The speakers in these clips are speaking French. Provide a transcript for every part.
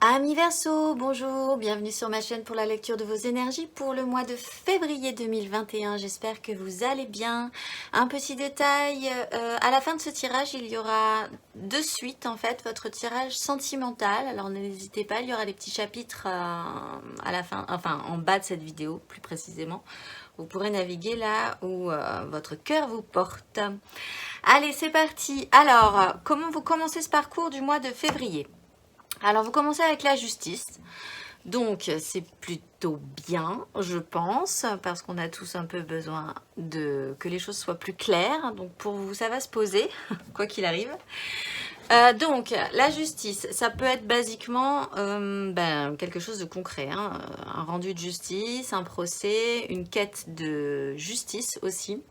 Amis Verseau, bonjour, bienvenue sur ma chaîne pour la lecture de vos énergies pour le mois de février 2021. J'espère que vous allez bien. Un petit détail, à la fin de ce tirage, il y aura de suite en fait votre tirage sentimental. Alors n'hésitez pas, il y aura des petits chapitres à la fin, enfin en bas de cette vidéo plus précisément. Vous pourrez naviguer là où votre cœur vous porte. Allez, c'est parti. Alors, comment vous commencez ce parcours du mois de février ? Alors, vous commencez avec la justice. Donc, c'est plutôt bien, je pense, parce qu'on a tous un peu besoin que les choses soient plus claires. Donc, pour vous, ça va se poser, quoi qu'il arrive. Donc, la justice, ça peut être basiquement quelque chose de concret. Hein. Un rendu de justice, un procès, une quête de justice aussi.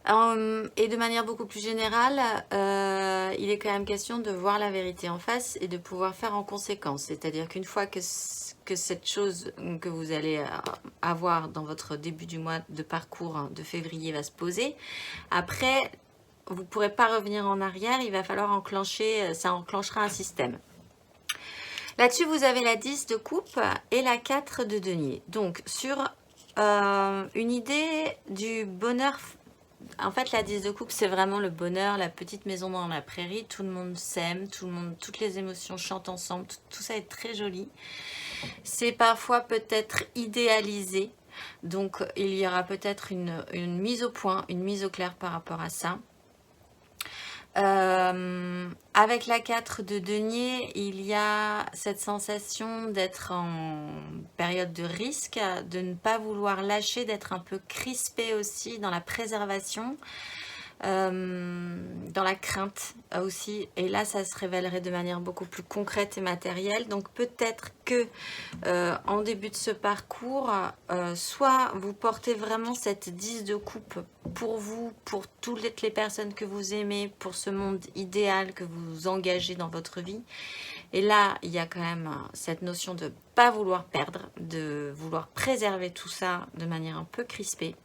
Et de manière beaucoup plus générale, il est quand même question de voir la vérité en face et de pouvoir faire en conséquence. C'est-à-dire qu'une fois que cette chose que vous allez avoir dans votre début du mois de parcours de février va se poser, après, vous ne pourrez pas revenir en arrière, il va falloir enclencher, ça enclenchera un système. Là-dessus, vous avez la 10 de coupe et la 4 de denier. Donc, sur une idée du bonheur. En fait, la 10 de coupe, c'est vraiment le bonheur, la petite maison dans la prairie. Tout le monde s'aime, toutes les émotions chantent ensemble. Tout ça est très joli. C'est parfois peut-être idéalisé. Donc, il y aura peut-être une mise au point, une mise au clair par rapport à ça. Avec la 4 de denier, il y a cette sensation d'être en période de risque, de ne pas vouloir lâcher, d'être un peu crispé aussi dans la préservation, dans la crainte aussi. Et là, ça se révélerait de manière beaucoup plus concrète et matérielle. Donc peut-être que en début de ce parcours, soit vous portez vraiment cette 10 de coupe pour vous, pour toutes les personnes que vous aimez, pour ce monde idéal que vous engagez dans votre vie. Et là, il y a quand même cette notion de ne pas vouloir perdre, de vouloir préserver tout ça de manière un peu crispée.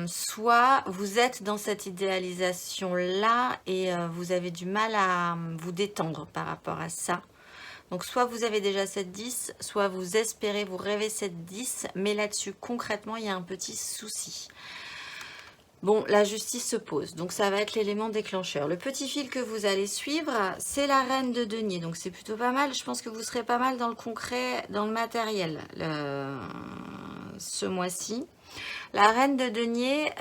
Soit vous êtes dans cette idéalisation-là et vous avez du mal à vous détendre par rapport à ça. Donc soit vous avez déjà cette 10, soit vous espérez, vous rêvez cette 10, mais là-dessus, concrètement, il y a un petit souci. Bon, la justice se pose, donc ça va être l'élément déclencheur. Le petit fil que vous allez suivre, c'est la reine de denier, donc c'est plutôt pas mal. Je pense que vous serez pas mal dans le concret, dans le matériel ce mois-ci. La reine de denier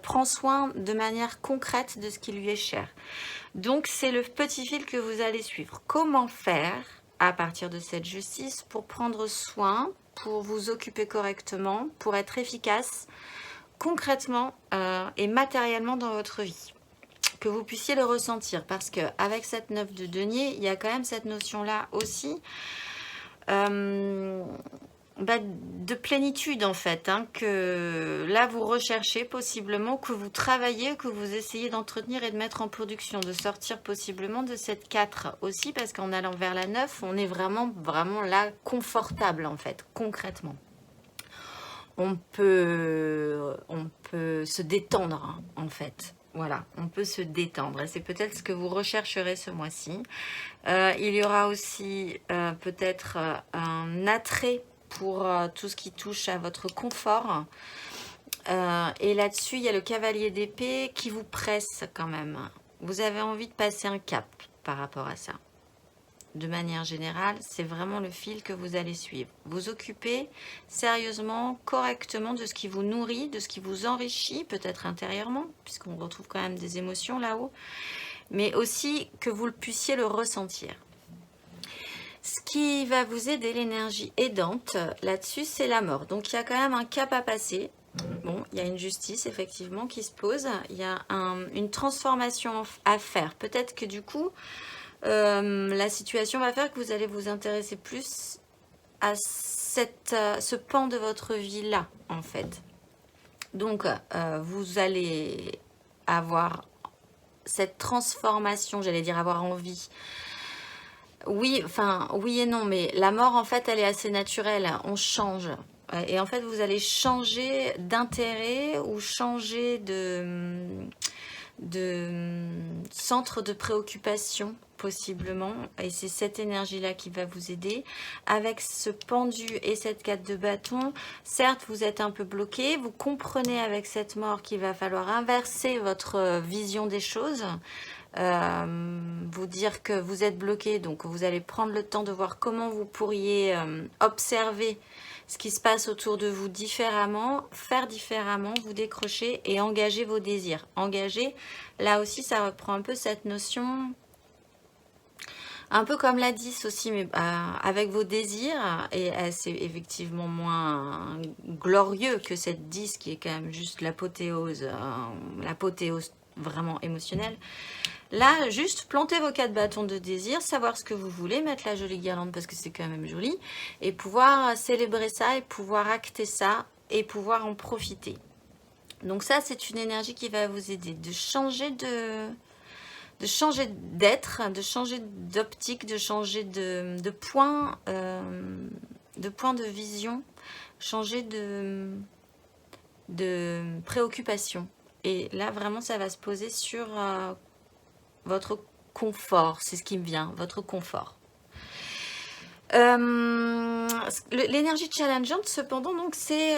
prend soin de manière concrète de ce qui lui est cher. Donc, c'est le petit fil que vous allez suivre. Comment faire à partir de cette justice pour prendre soin, pour vous occuper correctement, pour être efficace concrètement et matériellement dans votre vie, que vous puissiez le ressentir, parce qu'avec cette 9 de denier, il y a quand même cette notion-là aussi de plénitude en fait, hein, que là vous recherchez possiblement, que vous travaillez, que vous essayez d'entretenir et de mettre en production, de sortir possiblement de cette 4 aussi, parce qu'en allant vers la 9, on est vraiment là confortable en fait, concrètement. On peut se détendre hein, en fait. Voilà, on peut se détendre et c'est peut-être ce que vous rechercherez ce mois-ci. Il y aura aussi peut-être un attrait pour tout ce qui touche à votre confort. Et là-dessus, il y a le cavalier d'épée qui vous presse quand même. Vous avez envie de passer un cap par rapport à ça. De manière générale, c'est vraiment le fil que vous allez suivre. Vous occupez sérieusement, correctement de ce qui vous nourrit, de ce qui vous enrichit, peut-être intérieurement, puisqu'on retrouve quand même des émotions là-haut, mais aussi que vous puissiez le ressentir. Ce qui va vous aider, l'énergie aidante, là-dessus, c'est la mort. Donc, il y a quand même un cap à passer. Bon, il y a une justice, effectivement, qui se pose. Il y a une transformation à faire. Peut-être que du coup, la situation va faire que vous allez vous intéresser plus à ce pan de votre vie-là, en fait. Donc, vous allez avoir cette transformation, j'allais dire avoir envie. Oui, enfin, oui et non, mais la mort, en fait, elle est assez naturelle. On change. Et en fait, vous allez changer d'intérêt ou changer de centre de préoccupation possiblement, et c'est cette énergie-là qui va vous aider. Avec ce pendu et cette 4 de bâton, certes, vous êtes un peu bloqué, vous comprenez avec cette mort qu'il va falloir inverser votre vision des choses, vous dire que vous êtes bloqué, donc vous allez prendre le temps de voir comment vous pourriez observer ce qui se passe autour de vous différemment, faire différemment, vous décrocher et engager vos désirs. Engager, là aussi, ça reprend un peu cette notion, un peu comme la 10 aussi, mais avec vos désirs, et c'est effectivement moins glorieux que cette 10 qui est quand même juste l'apothéose vraiment émotionnelle. Là, juste plantez vos 4 bâtons de désir, savoir ce que vous voulez, mettre la jolie guirlande parce que c'est quand même joli, et pouvoir célébrer ça, et pouvoir acter ça, et pouvoir en profiter. Donc ça, c'est une énergie qui va vous aider de changer d'être, de changer d'optique, de changer de point de vision, changer de préoccupation. Et là, vraiment, ça va se poser sur votre confort, c'est ce qui me vient, votre confort. L'énergie challengeante, cependant, donc c'est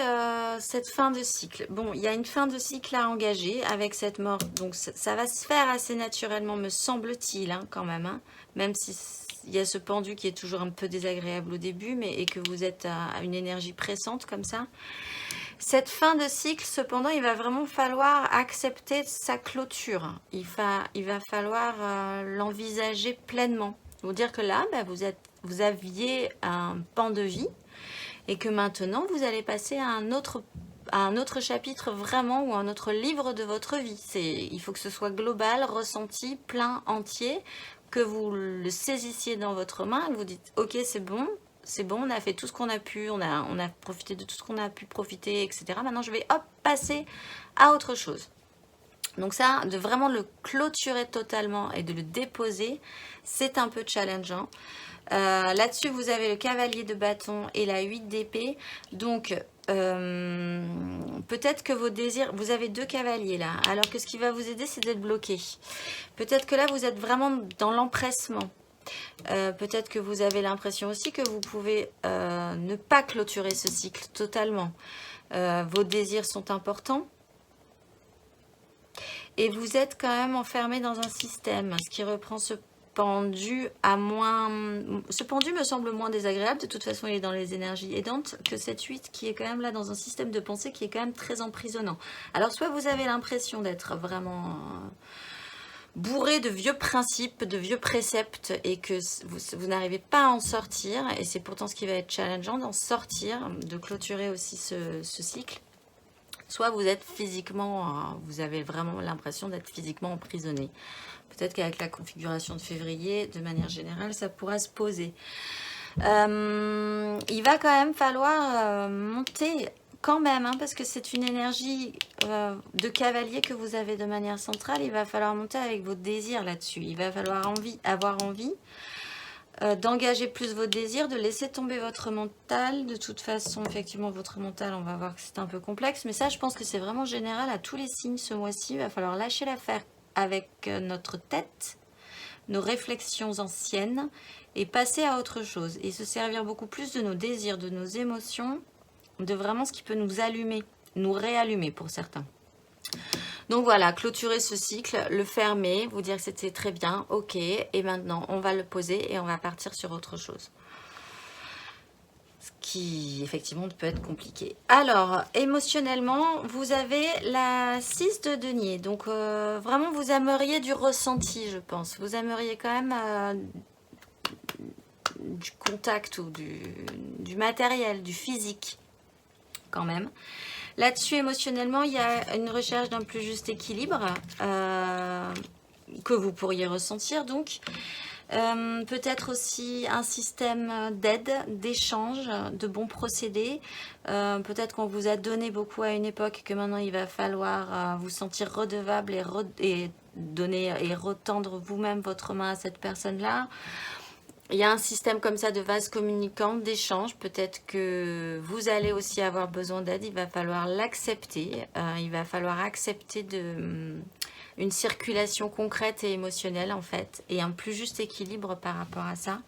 cette fin de cycle. Bon, il y a une fin de cycle à engager avec cette mort, donc ça va se faire assez naturellement, me semble-t-il, hein, quand même, hein, même si il y a ce pendu qui est toujours un peu désagréable au début, mais et que vous êtes à une énergie pressante comme ça. Cette fin de cycle, cependant, il va vraiment falloir accepter sa clôture. Il va falloir l'envisager pleinement. Vous dire que là, bah, vous aviez un pan de vie et que maintenant, vous allez passer à un autre chapitre vraiment, ou un autre livre de votre vie. Il faut que ce soit global, ressenti, plein, entier, que vous le saisissiez dans votre main et que vous dites « Ok, c'est bon, on a fait tout ce qu'on a pu, on a profité de tout ce qu'on a pu profiter, etc. Maintenant, je vais hop, passer à autre chose. » Donc ça, de vraiment le clôturer totalement et de le déposer, c'est un peu challengeant. Là-dessus, vous avez le cavalier de bâton et la 8 d'épée. Donc, peut-être que vos désirs... Vous avez 2 cavaliers là, alors que ce qui va vous aider, c'est d'être bloqué. Peut-être que là, vous êtes vraiment dans l'empressement. Peut-être que vous avez l'impression aussi que vous pouvez ne pas clôturer ce cycle totalement. Vos désirs sont importants. Et vous êtes quand même enfermé dans un système, ce qui reprend ce pendu à moins... Ce pendu me semble moins désagréable, de toute façon il est dans les énergies aidantes, que cette 8 qui est quand même là dans un système de pensée qui est quand même très emprisonnant. Alors soit vous avez l'impression d'être vraiment bourré de vieux principes, de vieux préceptes, et que vous n'arrivez pas à en sortir, et c'est pourtant ce qui va être challengeant, d'en sortir, de clôturer aussi ce cycle. Soit vous êtes physiquement, vous avez vraiment l'impression d'être physiquement emprisonné. Peut-être qu'avec la configuration de février, de manière générale, ça pourra se poser. Il va quand même falloir monter quand même, hein, parce que c'est une énergie de cavalier que vous avez de manière centrale. Il va falloir monter avec vos désirs là-dessus. Il va falloir avoir envie d'engager plus vos désirs, de laisser tomber votre mental. De toute façon, effectivement, votre mental, on va voir que c'est un peu complexe. Mais ça, je pense que c'est vraiment général à tous les signes ce mois-ci. Il va falloir lâcher l'affaire avec notre tête, nos réflexions anciennes, et passer à autre chose. Et se servir beaucoup plus de nos désirs, de nos émotions, de vraiment ce qui peut nous allumer, nous réallumer pour certains. Donc voilà, clôturer ce cycle, le fermer, vous dire que c'était très bien, ok, et maintenant on va le poser et on va partir sur autre chose. Ce qui effectivement peut être compliqué. Alors, émotionnellement, vous avez la 6 de denier, donc vraiment vous aimeriez du ressenti, je pense. Vous aimeriez quand même du contact ou du matériel, du physique quand même. Là-dessus, émotionnellement, il y a une recherche d'un plus juste équilibre que vous pourriez ressentir. Donc, peut-être aussi un système d'aide, d'échange, de bons procédés. Peut-être qu'on vous a donné beaucoup à une époque, que maintenant il va falloir vous sentir redevable et donner et retendre vous-même votre main à cette personne-là. il y a un système comme ça de vase communicant, d'échange. Peut-être que vous allez aussi avoir besoin d'aide. Il va falloir l'accepter. Il va falloir accepter une circulation concrète et émotionnelle en fait. Et un plus juste équilibre par rapport à ça.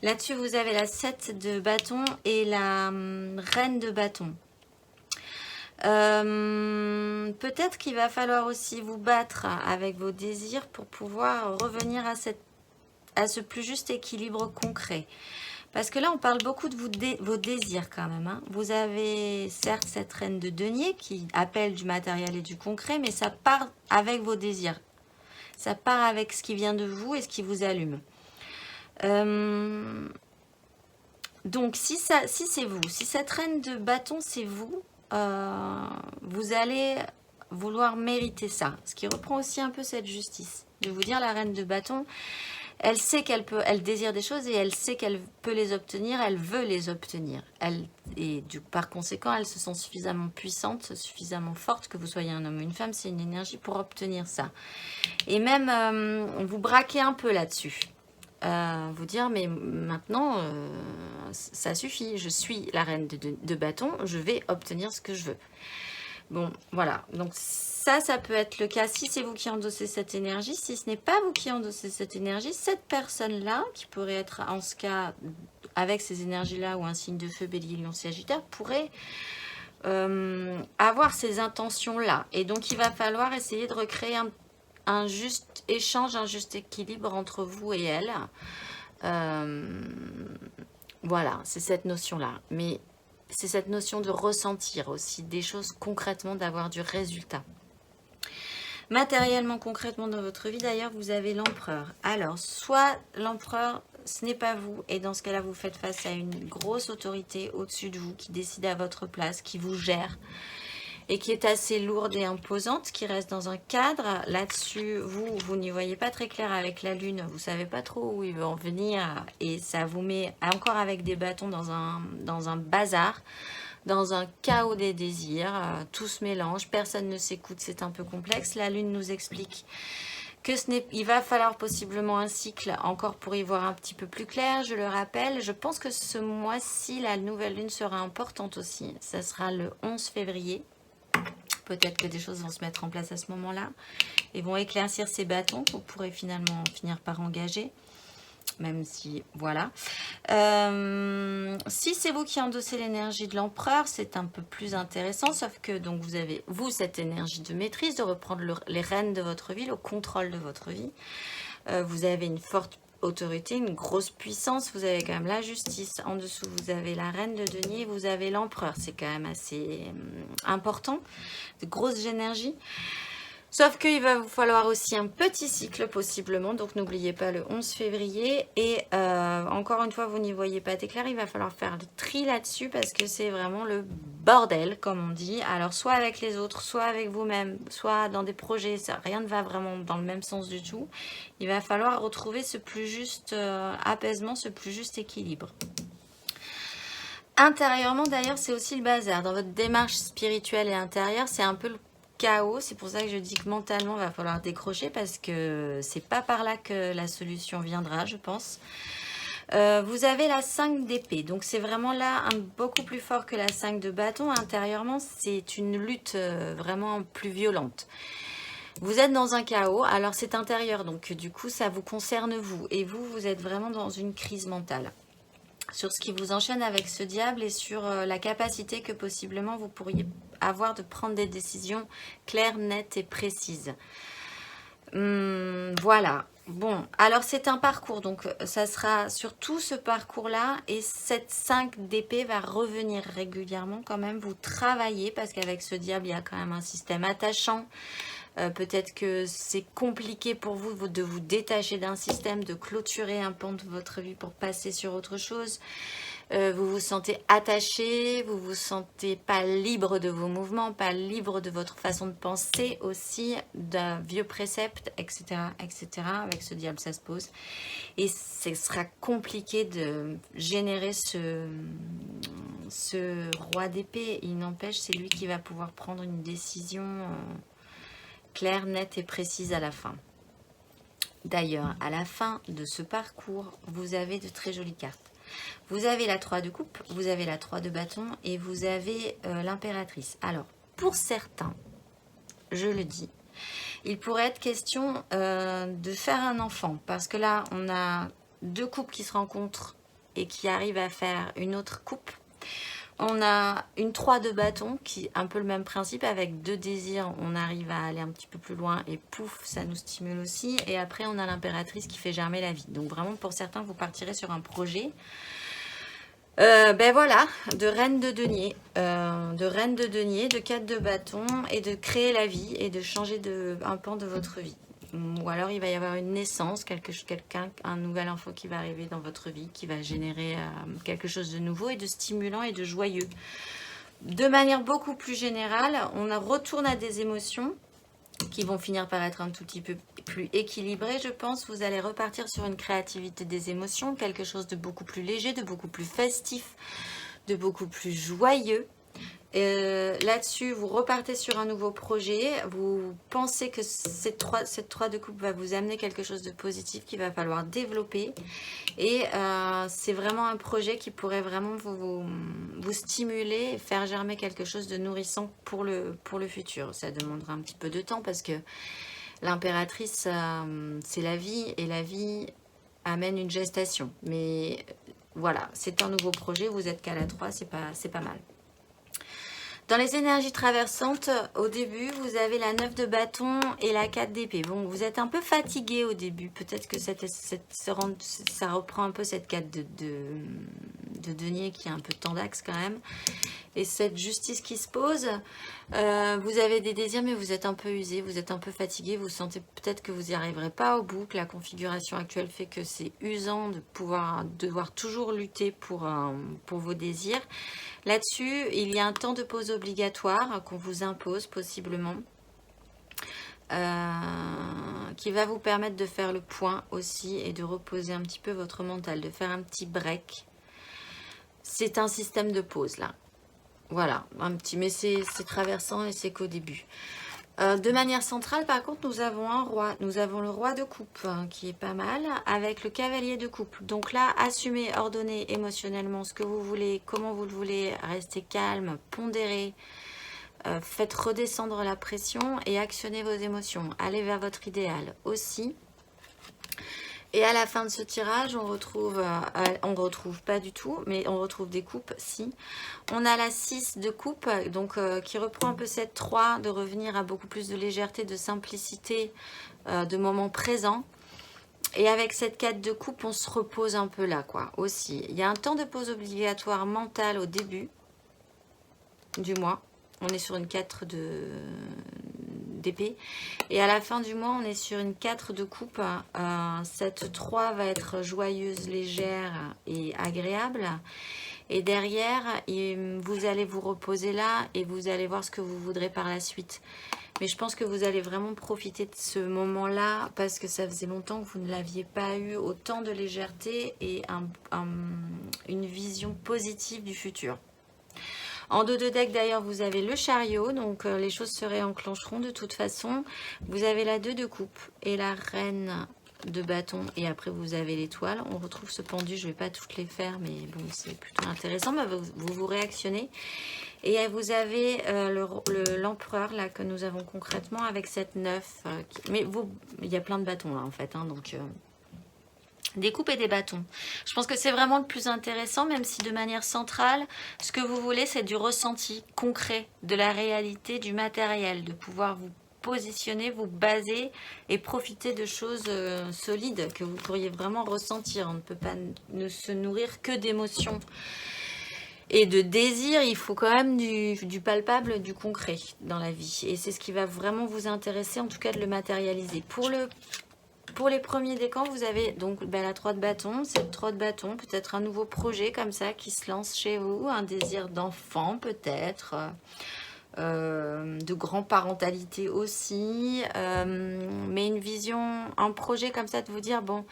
Là-dessus, vous avez la 7 de bâton et la reine de bâton. Peut-être qu'il va falloir aussi vous battre avec vos désirs pour pouvoir revenir à ce plus juste équilibre concret. Parce que là, on parle beaucoup de vos désirs quand même. Hein. Vous avez certes cette reine de denier qui appelle du matériel et du concret, mais ça part avec vos désirs. Ça part avec ce qui vient de vous et ce qui vous allume. Donc, si c'est vous, si cette reine de bâton, c'est vous, vous allez vouloir mériter ça. Ce qui reprend aussi un peu cette justice. Je vais vous dire, la reine de bâton, elle sait elle désire des choses et elle sait qu'elle peut les obtenir, elle veut les obtenir. Par conséquent, elle se sent suffisamment puissante, suffisamment forte, que vous soyez un homme ou une femme, c'est une énergie pour obtenir ça. Et même, vous braquez un peu là-dessus. Vous dire, mais maintenant, ça suffit, je suis la reine de bâton, je vais obtenir ce que je veux. Bon, voilà, donc ça peut être le cas si c'est vous qui endossez cette énergie. Si ce n'est pas vous qui endossez cette énergie, cette personne-là, qui pourrait être en ce cas avec ces énergies-là ou un signe de feu, bélier, lion, sagittaire, pourrait avoir ces intentions-là. Et donc, il va falloir essayer de recréer un juste échange, un juste équilibre entre vous et elle. Voilà, c'est cette notion-là. Mais c'est cette notion de ressentir aussi des choses concrètement, d'avoir du résultat. Matériellement, concrètement dans votre vie, d'ailleurs, vous avez l'empereur. Alors, soit l'empereur, ce n'est pas vous, et dans ce cas-là, vous faites face à une grosse autorité au-dessus de vous, qui décide à votre place, qui vous gère, et qui est assez lourde et imposante, qui reste dans un cadre. Là-dessus, vous n'y voyez pas très clair avec la lune, vous savez pas trop où il veut en venir, et ça vous met encore avec des bâtons dans un bazar, dans un chaos des désirs, tout se mélange, personne ne s'écoute, c'est un peu complexe. La lune nous explique que il va falloir possiblement un cycle encore pour y voir un petit peu plus clair, je le rappelle. Je pense que ce mois-ci, la nouvelle lune sera importante aussi, ça sera le 11 février. Peut-être que des choses vont se mettre en place à ce moment-là et vont éclaircir ces bâtons qu'on pourrait finalement finir par engager. Même si, voilà. Si c'est vous qui endossez l'énergie de l'empereur, c'est un peu plus intéressant. Sauf que donc vous avez, vous, cette énergie de maîtrise, de reprendre les rênes de votre vie, le contrôle de votre vie. Vous avez une forte autorité, une grosse puissance, vous avez quand même la justice, en dessous vous avez la reine de denier, vous avez l'empereur, c'est quand même assez important, de grosses énergies. Sauf qu'il va vous falloir aussi un petit cycle possiblement, donc n'oubliez pas le 11 février. Et encore une fois, vous n'y voyez pas très clair, il va falloir faire le tri là-dessus parce que c'est vraiment le bordel, comme on dit. Alors soit avec les autres, soit avec vous-même, soit dans des projets, ça, rien ne va vraiment dans le même sens du tout. Il va falloir retrouver ce plus juste apaisement, ce plus juste équilibre. Intérieurement d'ailleurs, c'est aussi le bazar. Dans votre démarche spirituelle et intérieure, c'est un peu le chaos. C'est pour ça que je dis que mentalement, il va falloir décrocher parce que c'est pas par là que la solution viendra, je pense. Vous avez la 5 d'épée. Donc, c'est vraiment là beaucoup plus fort que la 5 de bâton. Intérieurement, c'est une lutte vraiment plus violente. Vous êtes dans un chaos. Alors, c'est intérieur. Donc, du coup, ça vous concerne vous. Et vous êtes vraiment dans une crise mentale. Sur ce qui vous enchaîne avec ce diable et sur la capacité que possiblement vous pourriez avoir de prendre des décisions claires, nettes et précises. Voilà. Bon, alors c'est un parcours, donc ça sera sur tout ce parcours-là et cette 5 d'épée va revenir régulièrement quand même. Vous travaillez parce qu'avec ce diable, il y a quand même un système attachant. Peut-être que c'est compliqué pour vous de vous détacher d'un système, de clôturer un pan de votre vie pour passer sur autre chose. Vous vous sentez attaché, vous vous sentez pas libre de vos mouvements, pas libre de votre façon de penser aussi, d'un vieux précepte, etc., etc. Avec ce diable, ça se pose. Et ce sera compliqué de générer ce roi d'épée. Il n'empêche, c'est lui qui va pouvoir prendre une décision claire, nette et précise à la fin. D'ailleurs, à la fin de ce parcours, vous avez de très jolies cartes. Vous avez la 3 de coupe, vous avez la 3 de bâton et vous avez l'impératrice. Alors, pour certains, je le dis, il pourrait être question de faire un enfant. Parce que là, on a 2 couples qui se rencontrent et qui arrivent à faire une autre coupe. On a une 3 de bâton qui est un peu le même principe. Avec 2 désirs, on arrive à aller un petit peu plus loin et pouf, ça nous stimule aussi. Et après, on a l'impératrice qui fait germer la vie. Donc vraiment, pour certains, vous partirez sur un projet. Ben voilà, de reine de denier, de 4 de bâton et de créer la vie et de changer un pan de votre vie. Ou alors il va y avoir une naissance, quelqu'un, un nouvel enfant qui va arriver dans votre vie, qui va générer quelque chose de nouveau et de stimulant et de joyeux. De manière beaucoup plus générale, on retourne à des émotions qui vont finir par être un tout petit peu plus équilibrées, je pense. Vous allez repartir sur une créativité des émotions, quelque chose de beaucoup plus léger, de beaucoup plus festif, de beaucoup plus joyeux. Là-dessus, vous repartez sur un nouveau projet. Vous pensez que cette 3 de coupe va vous amener quelque chose de positif qu'il va falloir développer. Et c'est vraiment un projet qui pourrait vraiment vous stimuler et faire germer quelque chose de nourrissant pour le futur. Ça demandera un petit peu de temps parce que l'impératrice, c'est la vie et la vie amène une gestation. Mais voilà, c'est un nouveau projet. Vous êtes qu'à la 3, c'est pas mal. Dans les énergies traversantes, au début, vous avez la 9 de bâton et la 4 d'épée. Bon, vous êtes un peu fatigué au début. Peut-être que ça reprend un peu cette 4 de denier qui est un peu tendax quand même. Et cette justice qui se pose. Vous avez des désirs, mais vous êtes un peu usé, vous êtes un peu fatigué. Vous sentez peut-être que vous n'y arriverez pas au bout, que la configuration actuelle fait que c'est usant de devoir toujours lutter pour vos désirs. Là-dessus, il y a un temps de pause obligatoire qu'on vous impose possiblement, qui va vous permettre de faire le point aussi et de reposer un petit peu votre mental, de faire un petit break. C'est un système de pause là. Voilà, mais c'est traversant et c'est qu'au début. De manière centrale, par contre, nous avons un roi. Nous avons le roi de coupe, qui est pas mal, avec le cavalier de coupe. Donc là, assumez, ordonnez émotionnellement ce que vous voulez, comment vous le voulez, restez calme, pondérez, faites redescendre la pression et actionnez vos émotions. Allez vers votre idéal aussi. Et à la fin de ce tirage, on retrouve pas du tout, mais on retrouve des coupes, si. On a la 6 de coupe, donc qui reprend un peu cette 3, de revenir à beaucoup plus de légèreté, de simplicité, de moment présent. Et avec cette 4 de coupe, on se repose un peu là, quoi, aussi. Il y a un temps de pause obligatoire mentale au début du mois. On est sur une 4 d'épée. Et à la fin du mois, on est sur une 4 de coupe. Cette 3 va être joyeuse, légère et agréable. Et derrière, vous allez vous reposer là et vous allez voir ce que vous voudrez par la suite. Mais je pense que vous allez vraiment profiter de ce moment-là parce que ça faisait longtemps que vous ne l'aviez pas eu, autant de légèreté et une vision positive du futur. En dos de deck, d'ailleurs, vous avez le chariot, donc les choses se réenclencheront de toute façon. Vous avez la 2 de coupe et la reine de bâton, et après vous avez l'étoile. On retrouve ce pendu, je ne vais pas toutes les faire, mais bon, c'est plutôt intéressant. Mais vous réactionnez. Et vous avez l'empereur, là, que nous avons concrètement avec cette 9. Mais il y a plein de bâtons, là, en fait, hein, donc... Des coupes et des bâtons. Je pense que c'est vraiment le plus intéressant, même si de manière centrale, ce que vous voulez, c'est du ressenti concret, de la réalité, du matériel, de pouvoir vous positionner, vous baser et profiter de choses solides que vous pourriez vraiment ressentir. On ne peut pas se nourrir que d'émotions et de désirs. Il faut quand même du palpable, du concret dans la vie. Et c'est ce qui va vraiment vous intéresser, en tout cas de le matérialiser. Pour les premiers décans, vous avez donc la 3 de bâton. Cette 3 de bâton, peut-être un nouveau projet comme ça qui se lance chez vous, un désir d'enfant peut-être, de grand-parentalité aussi, mais une vision, un projet comme ça de vous dire, bon,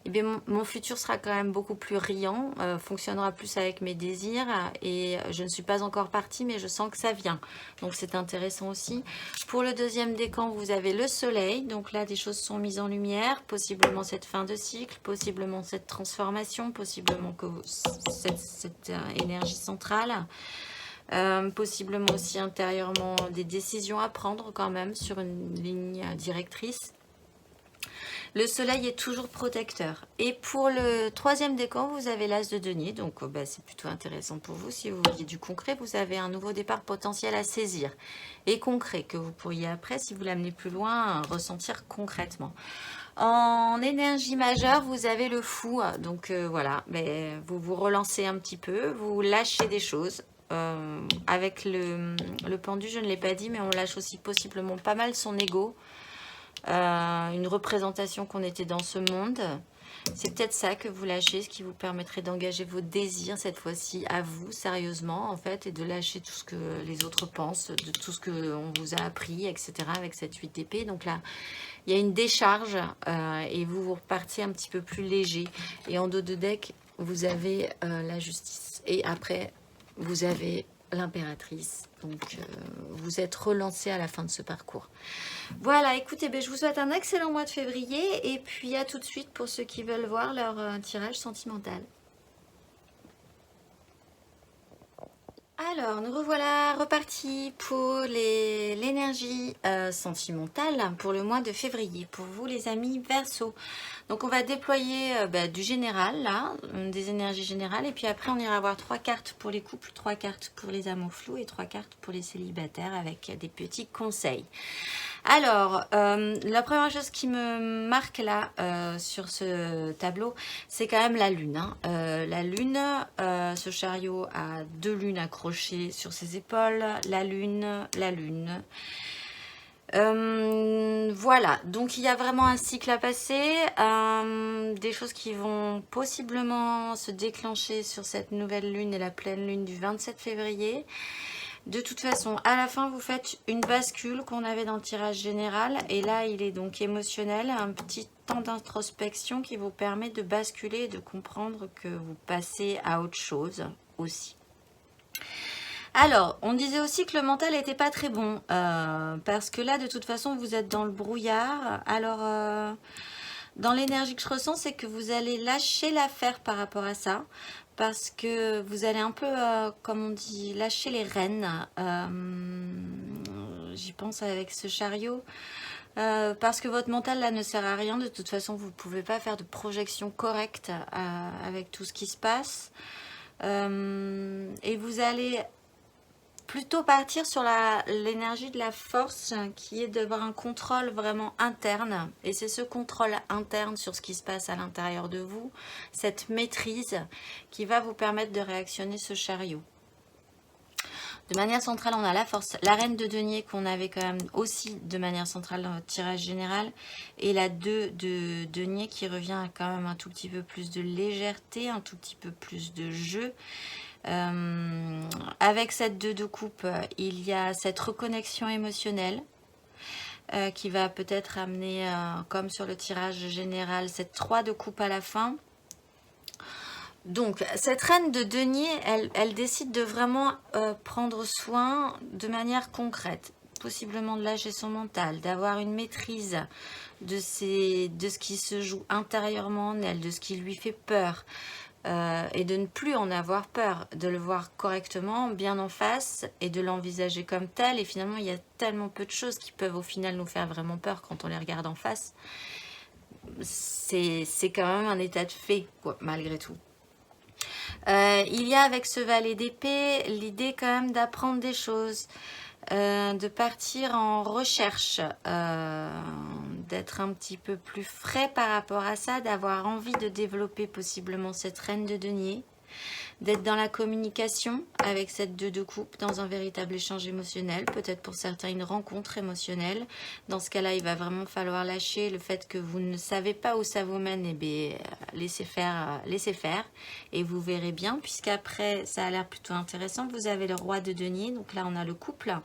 eh bien, mon futur sera quand même beaucoup plus riant, fonctionnera plus avec mes désirs et je ne suis pas encore partie, mais je sens que ça vient. Donc c'est intéressant aussi. Pour le deuxième décan, vous avez le soleil, donc là des choses sont mises en lumière, possiblement cette fin de cycle, possiblement cette transformation, possiblement que cette énergie centrale. Possiblement aussi intérieurement des décisions à prendre quand même sur une ligne directrice. Le soleil est toujours protecteur. Et pour le troisième décan, vous avez l'as de denier. Donc c'est plutôt intéressant pour vous. Si vous voulez du concret, vous avez un nouveau départ potentiel à saisir. Et concret, que vous pourriez après, si vous l'amenez plus loin, ressentir concrètement. En énergie majeure, vous avez le fou. Donc voilà, mais vous vous relancez un petit peu, vous lâchez des choses. Avec le pendu, je ne l'ai pas dit, mais on lâche aussi possiblement pas mal son ego. Une représentation qu'on était dans ce monde. C'est peut-être ça que vous lâchez, ce qui vous permettrait d'engager vos désirs cette fois-ci à vous, sérieusement, en fait, et de lâcher tout ce que les autres pensent, de tout ce qu'on vous a appris, etc., avec cette 8 d'épée. Donc là, il y a une décharge et vous repartez un petit peu plus léger. Et en dos de deck, vous avez la justice. Et après, vous avez l'impératrice. Donc, vous êtes relancé à la fin de ce parcours. Voilà, écoutez, je vous souhaite un excellent mois de février. Et puis, à tout de suite pour ceux qui veulent voir leur tirage sentimental. Alors, nous revoilà repartis pour l'énergie sentimentale pour le mois de février. Pour vous, les amis Verseau. Donc, on va déployer du général, là, des énergies générales. Et puis après, on ira voir 3 cartes pour les couples, 3 cartes pour les amours flous et 3 cartes pour les célibataires avec des petits conseils. Alors, la première chose qui me marque là sur ce tableau, c'est quand même la lune. Hein. La lune, ce chariot a 2 lunes accrochées sur ses épaules. La lune, la lune. Voilà, donc il y a vraiment un cycle à passer, des choses qui vont possiblement se déclencher sur cette nouvelle lune et la pleine lune du 27 février. De toute façon, à la fin, vous faites une bascule qu'on avait dans le tirage général. Et là, il est donc émotionnel. Un petit temps d'introspection qui vous permet de basculer et de comprendre que vous passez à autre chose aussi. Alors, on disait aussi que le mental n'était pas très bon. Parce que là, de toute façon, vous êtes dans le brouillard. Alors, dans l'énergie que je ressens, c'est que vous allez lâcher l'affaire par rapport à ça. Parce que vous allez un peu, comme on dit, lâcher les rênes. J'y pense avec ce chariot. Parce que votre mental là ne sert à rien. De toute façon, vous ne pouvez pas faire de projection correcte avec tout ce qui se passe. Et vous allez plutôt partir sur l'énergie de la force qui est d'avoir un contrôle vraiment interne. Et c'est ce contrôle interne sur ce qui se passe à l'intérieur de vous, cette maîtrise qui va vous permettre de réactionner ce chariot. De manière centrale, on a la force, la reine de denier qu'on avait quand même aussi de manière centrale dans notre tirage général. Et la 2 de denier qui revient à quand même un tout petit peu plus de légèreté, un tout petit peu plus de jeu. Avec cette 2 de coupe, il y a cette reconnexion émotionnelle qui va peut-être amener, comme sur le tirage général, cette 3 de coupe à la fin. Donc, cette reine de denier, elle décide de vraiment prendre soin de manière concrète, possiblement de lâcher son mental, d'avoir une maîtrise de ce qui se joue intérieurement en elle, de ce qui lui fait peur. Et de ne plus en avoir peur, de le voir correctement, bien en face et de l'envisager comme tel. Et finalement, il y a tellement peu de choses qui peuvent au final nous faire vraiment peur quand on les regarde en face. C'est quand même un état de fait, quoi, malgré tout. Il y a avec ce valet d'épée l'idée quand même d'apprendre des choses, de partir en recherche, d'être un petit peu plus frais par rapport à ça, d'avoir envie de développer possiblement cette reine de denier, d'être dans la communication avec cette 2 de coupe, dans un véritable échange émotionnel, peut-être pour certains une rencontre émotionnelle. Dans ce cas-là, il va vraiment falloir lâcher le fait que vous ne savez pas où ça vous mène, et bien laissez faire, et vous verrez bien, puisqu'après, ça a l'air plutôt intéressant. Vous avez le roi de denier, donc là on a le couple.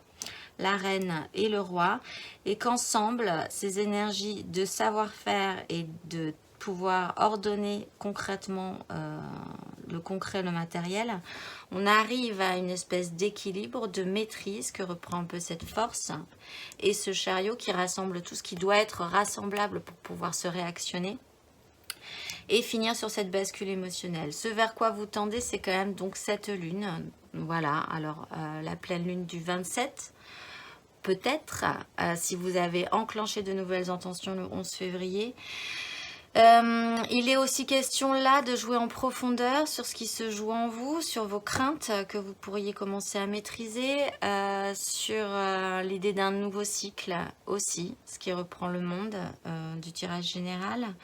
la reine et le roi, et qu'ensemble, ces énergies de savoir-faire et de pouvoir ordonner concrètement le concret, le matériel, on arrive à une espèce d'équilibre, de maîtrise que reprend un peu cette force, et ce chariot qui rassemble tout ce qui doit être rassemblable pour pouvoir se réactionner, et finir sur cette bascule émotionnelle. Ce vers quoi vous tendez, c'est quand même donc cette lune. Voilà, alors la pleine lune du 27, peut-être, si vous avez enclenché de nouvelles intentions le 11 février. Il est aussi question là de jouer en profondeur sur ce qui se joue en vous, sur vos craintes que vous pourriez commencer à maîtriser, sur l'idée d'un nouveau cycle aussi, ce qui reprend le monde du tirage général.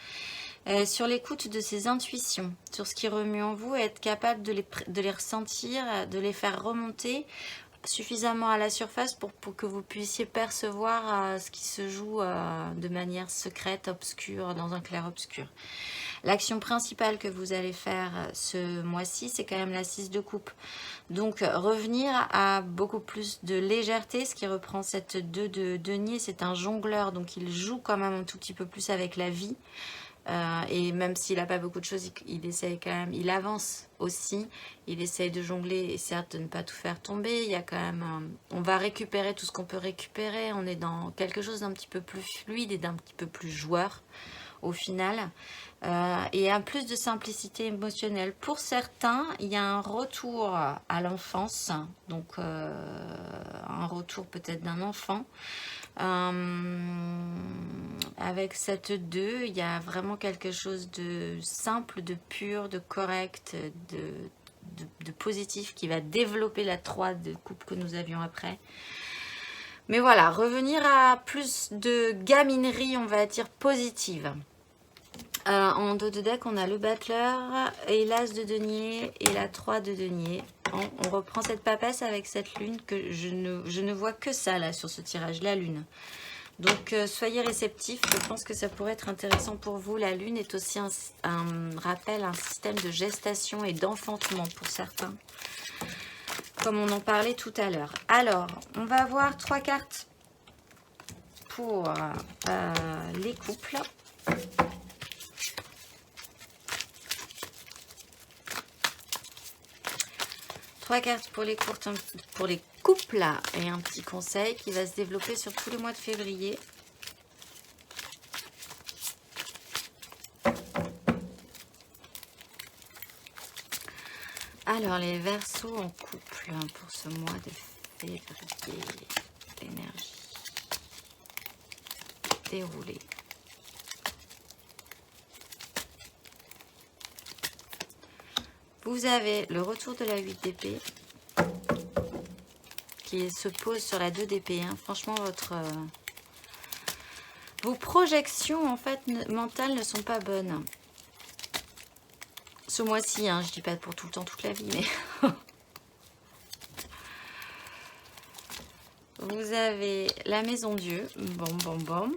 Sur l'écoute de ces intuitions, sur ce qui remue en vous, et être capable de les ressentir, de les faire remonter suffisamment à la surface pour que vous puissiez percevoir ce qui se joue de manière secrète, obscure, dans un clair-obscur. L'action principale que vous allez faire ce mois-ci, c'est quand même la 6 de coupe. Donc revenir à beaucoup plus de légèreté, ce qui reprend cette 2 de denier, c'est un jongleur, donc il joue quand même un tout petit peu plus avec la vie. Et même s'il n'a pas beaucoup de choses, il essaye quand même, il avance aussi, il essaye de jongler et certes de ne pas tout faire tomber. Il y a quand même, on va récupérer tout ce qu'on peut récupérer, on est dans quelque chose d'un petit peu plus fluide et d'un petit peu plus joueur au final, et un plus de simplicité émotionnelle. Pour certains, il y a un retour à l'enfance, donc un retour peut-être d'un enfant. Avec cette 2, il y a vraiment quelque chose de simple, de pur, de correct, de positif qui va développer la 3 de coupe que nous avions après. Mais voilà, revenir à plus de gaminerie, on va dire, positive. En dos de deck, on a le battleur et l'as de denier et la 3 de denier. On reprend cette papesse avec cette lune que je ne vois que ça là sur ce tirage, la lune. Donc soyez réceptifs, je pense que ça pourrait être intéressant pour vous. La lune est aussi un rappel, un système de gestation et d'enfantement pour certains, comme on en parlait tout à l'heure. Alors, on va avoir 3 cartes pour les couples. Trois cartes pour les couples et un petit conseil qui va se développer sur tout le mois de février. Alors les Verseaux en couple pour ce mois de février, l'énergie déroulée. Vous avez le retour de la 8 d'épée qui se pose sur la 2 d'épée. Hein. Franchement, vos projections en fait mentales ne sont pas bonnes. Ce mois-ci, hein, je dis pas pour tout le temps, toute la vie, mais vous avez la maison Dieu, bon.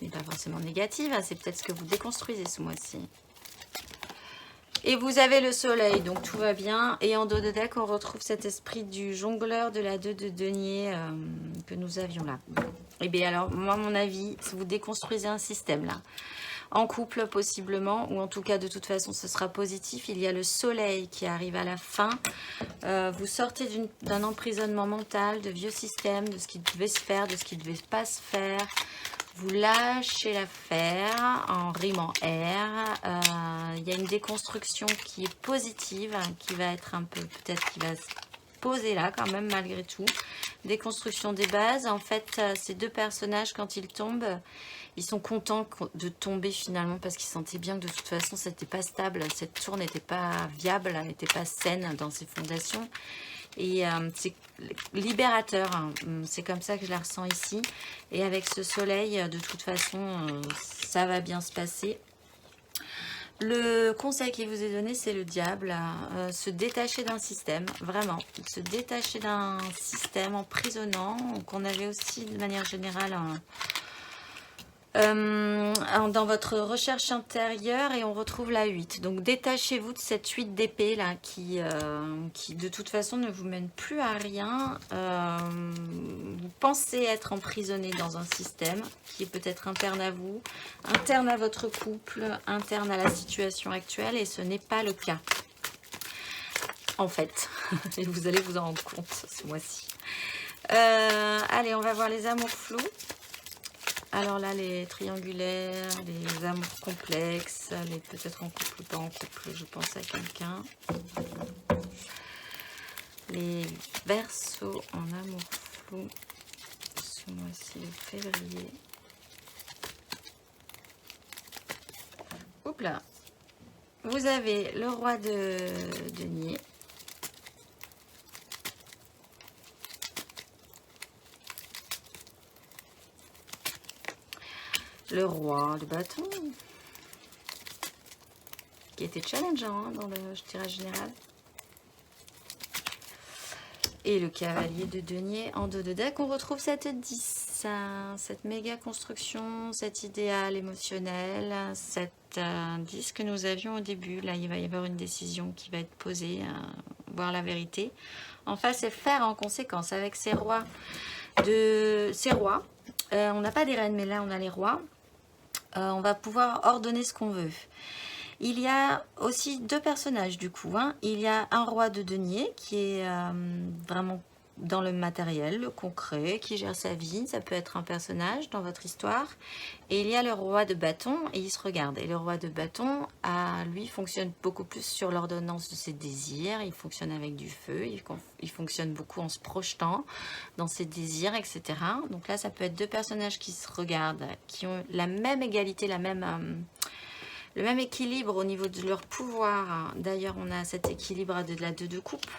N'est pas forcément négative, hein, c'est peut-être ce que vous déconstruisez ce mois-ci. Et vous avez le soleil, donc tout va bien. Et en dos de deck, on retrouve cet esprit du jongleur de la 2 de denier que nous avions là. Et bien alors, moi, à mon avis, si vous déconstruisez un système là, en couple possiblement, ou en tout cas de toute façon ce sera positif. Il y a le soleil qui arrive à la fin. Vous sortez d'un emprisonnement mental, de vieux systèmes, de ce qui devait se faire, de ce qui ne devait pas se faire. Vous lâchez l'affaire en rime en R. Il y a une déconstruction qui est positive, qui va être un peu, peut-être qui va se poser là quand même malgré tout. Déconstruction des bases. En fait, ces deux personnages, quand ils tombent, ils sont contents de tomber finalement parce qu'ils sentaient bien que de toute façon, c'était pas stable. Cette tour n'était pas viable, n'était pas saine dans ses fondations. Et c'est libérateur, hein. C'est comme ça que je la ressens ici. Et avec ce soleil, de toute façon, ça va bien se passer. Le conseil qui vous est donné, c'est le diable. Se détacher d'un système, vraiment. Se détacher d'un système emprisonnant, qu'on avait aussi de manière générale dans votre recherche intérieure et on retrouve la 8. Donc détachez-vous de cette 8 d'épée là qui de toute façon ne vous mène plus à rien. Vous pensez être emprisonné dans un système qui est peut-être interne à vous, interne à votre couple, interne à la situation actuelle et ce n'est pas le cas. En fait, et vous allez vous en rendre compte ce mois-ci. Allez, on va voir les amours flous. Alors là, les triangulaires, les amours complexes, les peut-être en couple ou pas en couple, je pense à quelqu'un. Les Verseaux en amour flou, ce mois-ci de février. Oups là. Vous avez le roi de denier. Le roi de bâton, qui était challengeant hein, dans le tirage général. Et le cavalier de denier en dos de deck. On retrouve cette 10, cette méga construction, cet idéal émotionnel, cette 10 que nous avions au début. Là, il va y avoir une décision qui va être posée, voir la vérité. En face, et faire en conséquence avec ces rois. On n'a pas des reines, mais là, on a les rois. On va pouvoir ordonner ce qu'on veut. Il y a aussi deux personnages du coup. Hein. Il y a un roi de denier qui est vraiment dans le matériel, le concret, qui gère sa vie. Ça peut être un personnage dans votre histoire. Et il y a le roi de bâton et il se regarde. Et le roi de bâton, lui, fonctionne beaucoup plus sur l'ordonnance de ses désirs. Il fonctionne avec du feu. Il fonctionne beaucoup en se projetant dans ses désirs, etc. Donc là, ça peut être deux personnages qui se regardent, qui ont la même égalité, le même équilibre au niveau de leur pouvoir. D'ailleurs, on a cet équilibre de la 2 de coupe.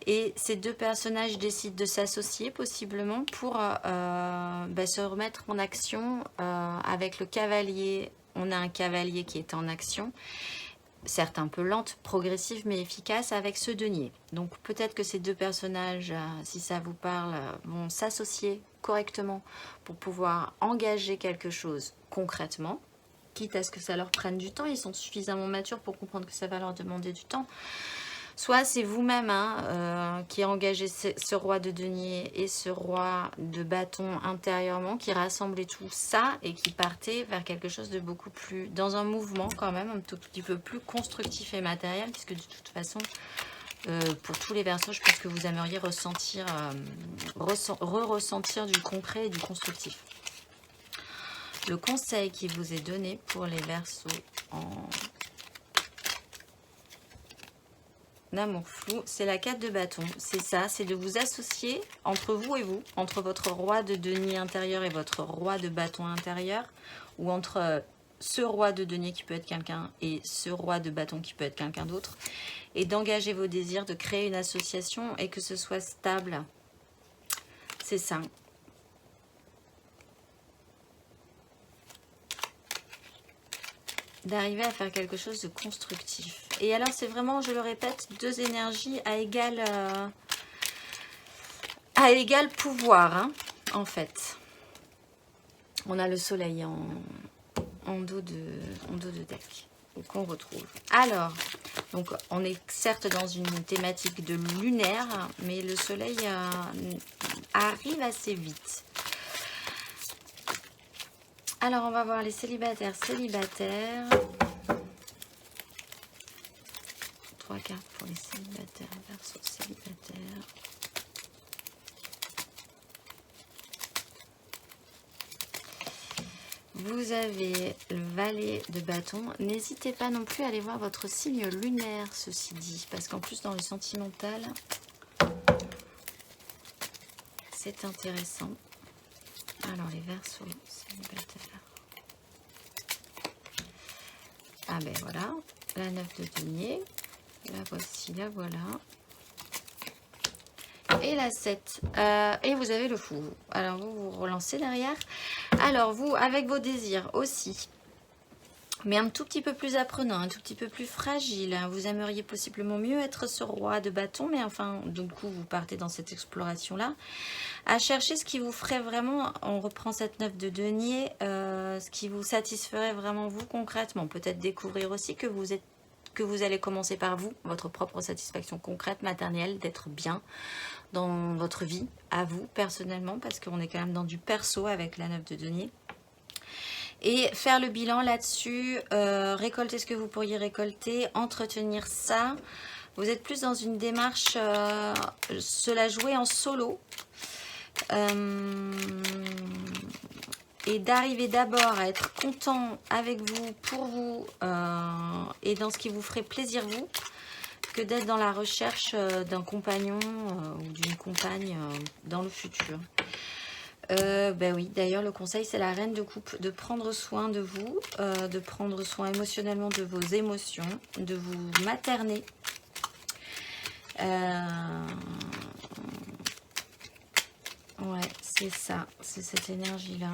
Et ces deux personnages décident de s'associer possiblement pour se remettre en action avec le cavalier. On a un cavalier qui est en action, certes un peu lente, progressive, mais efficace avec ce denier. Donc peut-être que ces deux personnages, si ça vous parle, vont s'associer correctement pour pouvoir engager quelque chose concrètement. Quitte à ce que ça leur prenne du temps, ils sont suffisamment matures pour comprendre que ça va leur demander du temps. Soit c'est vous-même qui engagez ce roi de denier et ce roi de bâton intérieurement, qui rassemblez tout ça et qui partez vers quelque chose de beaucoup plus, dans un mouvement quand même, un tout petit peu plus constructif et matériel, puisque de toute façon, pour tous les Verseaux, je pense que vous aimeriez ressentir, ressentir du concret et du constructif. Le conseil qui vous est donné pour les Verseaux en amour flou, c'est la 4 de bâton. C'est ça, c'est de vous associer entre vous et vous, entre votre roi de denier intérieur et votre roi de bâton intérieur, ou entre ce roi de denier qui peut être quelqu'un et ce roi de bâton qui peut être quelqu'un d'autre, et d'engager vos désirs, de créer une association et que ce soit stable. C'est ça. D'arriver à faire quelque chose de constructif. Et alors c'est vraiment, je le répète, deux énergies à égal pouvoir, hein, en fait. On a le soleil en dos de deck qu'on retrouve. Alors, donc on est certes dans une thématique de lunaire, mais le soleil arrive assez vite. Alors, on va voir les célibataires. 3 cartes pour les célibataires. Verseau célibataire. Vous avez le valet de bâton. N'hésitez pas non plus à aller voir votre signe lunaire, ceci dit. Parce qu'en plus, dans le sentimental, c'est intéressant. Alors, les Verseaux célibataires. Ah ben voilà, la 9 de denier. La voici, la voilà. Et la 7. Et vous avez le fou. Alors, vous relancez derrière. Alors, vous, avec vos désirs aussi. mais un tout petit peu plus apprenant, un tout petit peu plus fragile. Vous aimeriez possiblement mieux être ce roi de bâton, mais enfin, du coup, vous partez dans cette exploration-là, à chercher ce qui vous ferait vraiment, on reprend cette 9 de denier, ce qui vous satisferait vraiment vous concrètement. Peut-être découvrir aussi que vous allez commencer par vous, votre propre satisfaction concrète, matérielle, d'être bien dans votre vie, à vous, personnellement, parce qu'on est quand même dans du perso avec la 9 de denier. Et faire le bilan là-dessus, récolter ce que vous pourriez récolter, entretenir ça. Vous êtes plus dans une démarche, cela jouer en solo. Et d'arriver d'abord à être content avec vous, pour vous, et dans ce qui vous ferait plaisir vous, que d'être dans la recherche d'un compagnon ou d'une compagne dans le futur. Ben oui, d'ailleurs le conseil c'est la reine de coupe, de prendre soin de vous, de prendre soin émotionnellement de vos émotions, de vous materner. Ouais, c'est ça, c'est cette énergie-là.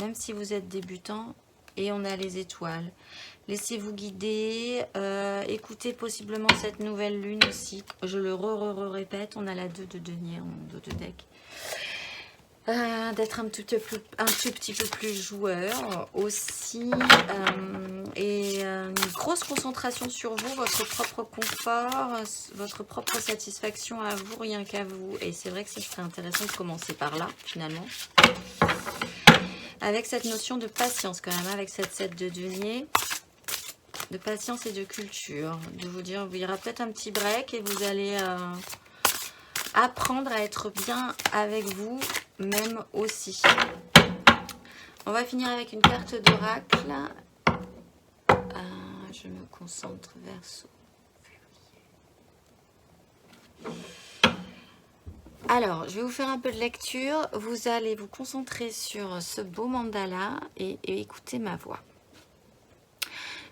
Même si vous êtes débutant, et on a les étoiles. Laissez-vous guider, écoutez possiblement cette nouvelle lune aussi. Je le répète, on a la 2 de denier en dos de deck. D'être un tout petit peu plus joueur aussi, et une grosse concentration sur vous, votre propre confort, votre propre satisfaction à vous, rien qu'à vous. Et c'est vrai que ce serait intéressant de commencer par là finalement, avec cette notion de patience quand même, avec cette 7 de denier, de patience et de culture, de vous dire il y aura peut-être un petit break et vous allez apprendre à être bien avec vous même aussi. On va finir avec une carte d'oracle. Je me concentre Verseau. Alors, je vais vous faire un peu de lecture. Vous allez vous concentrer sur ce beau mandala et écouter ma voix.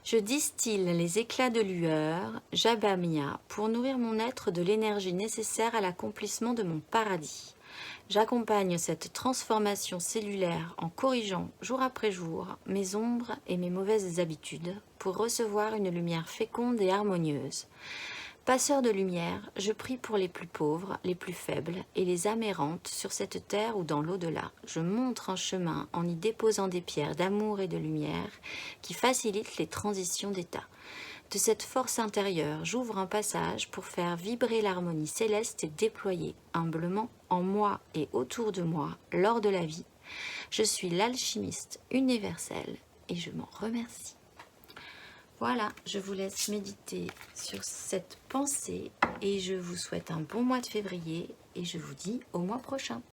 Je distille les éclats de lueur, Jabamia, pour nourrir mon être de l'énergie nécessaire à l'accomplissement de mon paradis. J'accompagne cette transformation cellulaire en corrigeant jour après jour mes ombres et mes mauvaises habitudes pour recevoir une lumière féconde et harmonieuse. Passeur de lumière, je prie pour les plus pauvres, les plus faibles et les âmes errantes sur cette terre ou dans l'au-delà. Je montre un chemin en y déposant des pierres d'amour et de lumière qui facilitent les transitions d'état. De cette force intérieure, j'ouvre un passage pour faire vibrer l'harmonie céleste et déployer humblement en moi et autour de moi lors de la vie. Je suis l'alchimiste universel et je m'en remercie. Voilà, je vous laisse méditer sur cette pensée et je vous souhaite un bon mois de février et je vous dis au mois prochain.